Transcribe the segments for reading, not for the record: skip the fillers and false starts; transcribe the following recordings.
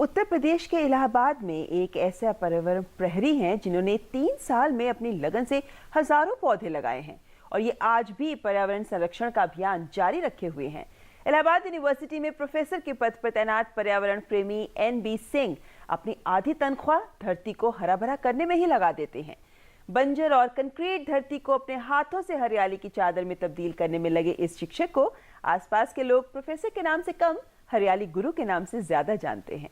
उत्तर प्रदेश के इलाहाबाद में एक ऐसा पर्यावरण प्रहरी हैं जिन्होंने 3 साल में अपनी लगन से हजारों पौधे लगाए हैं और ये आज भी पर्यावरण संरक्षण का अभियान जारी रखे हुए हैं। इलाहाबाद यूनिवर्सिटी में प्रोफेसर के पद पर तैनात पर्यावरण प्रेमी NB सिंह अपनी आधी तनख्वाह धरती को हरा भरा करने में ही लगा देते हैं। बंजर और कंक्रीट धरती को अपने हाथों से हरियाली की चादर में तब्दील करने में लगे इस शिक्षक को आसपास के लोग प्रोफेसर के नाम से कम हरियाली गुरु के नाम से ज्यादा जानते हैं।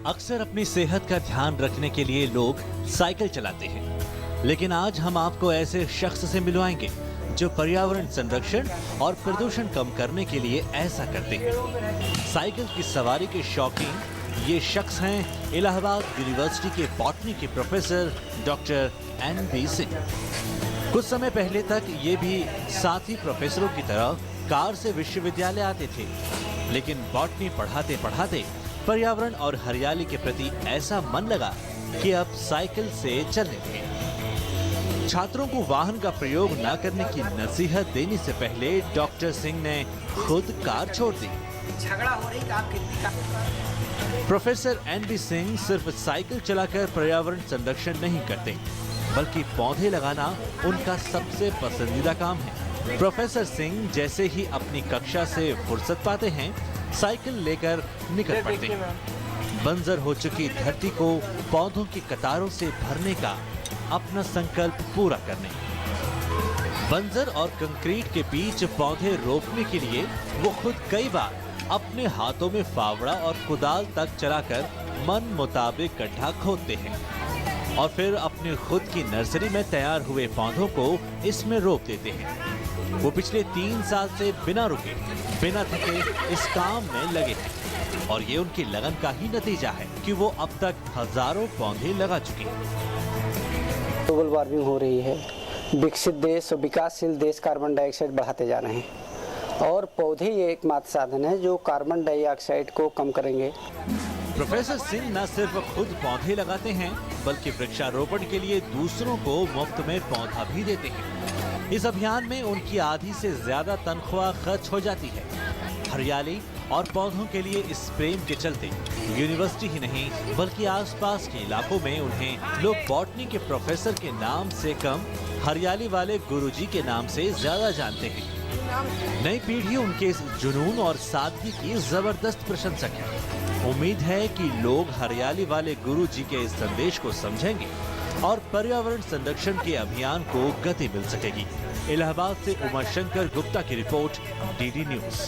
अक्सर अपनी सेहत का ध्यान रखने के लिए लोग साइकिल चलाते हैं, लेकिन आज हम आपको ऐसे शख्स से मिलवाएंगे जो पर्यावरण संरक्षण और प्रदूषण कम करने के लिए ऐसा करते हैं। साइकिल की सवारी के शौकीन ये शख्स हैं इलाहाबाद यूनिवर्सिटी के बॉटनी के प्रोफेसर डॉक्टर NB सिंह। कुछ समय पहले तक ये भी साथी प्रोफेसरों की तरह कार से विश्वविद्यालय आते थे, लेकिन बॉटनी पढ़ाते पढ़ाते पर्यावरण और हरियाली के प्रति ऐसा मन लगा कि अब साइकिल से चलने लगे। छात्रों को वाहन का प्रयोग न करने की नसीहत देने से पहले डॉक्टर सिंह ने खुद कार छोड़ दी। झगड़ा हो रही था प्रोफेसर NB सिंह सिर्फ साइकिल चलाकर पर्यावरण संरक्षण नहीं करते, बल्कि पौधे लगाना उनका सबसे पसंदीदा काम है। प्रोफेसर सिंह जैसे ही अपनी कक्षा से फुर्सत पाते हैं, साइकिल लेकर निकल पड़ते हैं। बंजर हो चुकी धरती को पौधों की कतारों से भरने का अपना संकल्प पूरा करने। बंजर और कंक्रीट के बीच पौधे रोपने के लिए वो खुद कई बार अपने हाथों में फावड़ा और कुदाल तक चलाकर मन मुताबिक गड्ढा खोदते हैं और फिर अपनी खुद की नर्सरी में तैयार हुए पौधों को इसमें रोप देते हैं। वो पिछले 3 साल से बिना रुके, बिना थके इस काम में लगे हैं और ये उनकी लगन का ही नतीजा है कि वो अब तक हजारों पौधे लगा चुके हैं। ग्लोबल वार्मिंग हो रही है, विकसित देश और विकासशील देश कार्बन डाइऑक्साइड बढ़ाते जा रहे हैं और पौधे ये एकमात्र साधन है जो कार्बन डाइऑक्साइड को कम करेंगे। प्रोफेसर सिंह न सिर्फ खुद पौधे लगाते हैं, बल्कि वृक्षारोपण के लिए दूसरों को मुफ्त में पौधा भी देते हैं। इस अभियान में उनकी आधी से ज्यादा तनख्वाह खर्च हो जाती है। हरियाली और पौधों के लिए इस प्रेम के चलते यूनिवर्सिटी ही नहीं बल्कि आसपास के इलाकों में उन्हें लोग बॉटनी के प्रोफेसर के नाम से कम हरियाली वाले गुरुजी के नाम से ज्यादा जानते हैं। नई पीढ़ी उनके इस जुनून और सादगी की जबरदस्त प्रशंसक है। उम्मीद है कि लोग हरियाली वाले गुरुजी के इस संदेश को समझेंगे और पर्यावरण संरक्षण के अभियान को गति मिल सकेगी। इलाहाबाद से उमाशंकर गुप्ता की रिपोर्ट, DD न्यूज।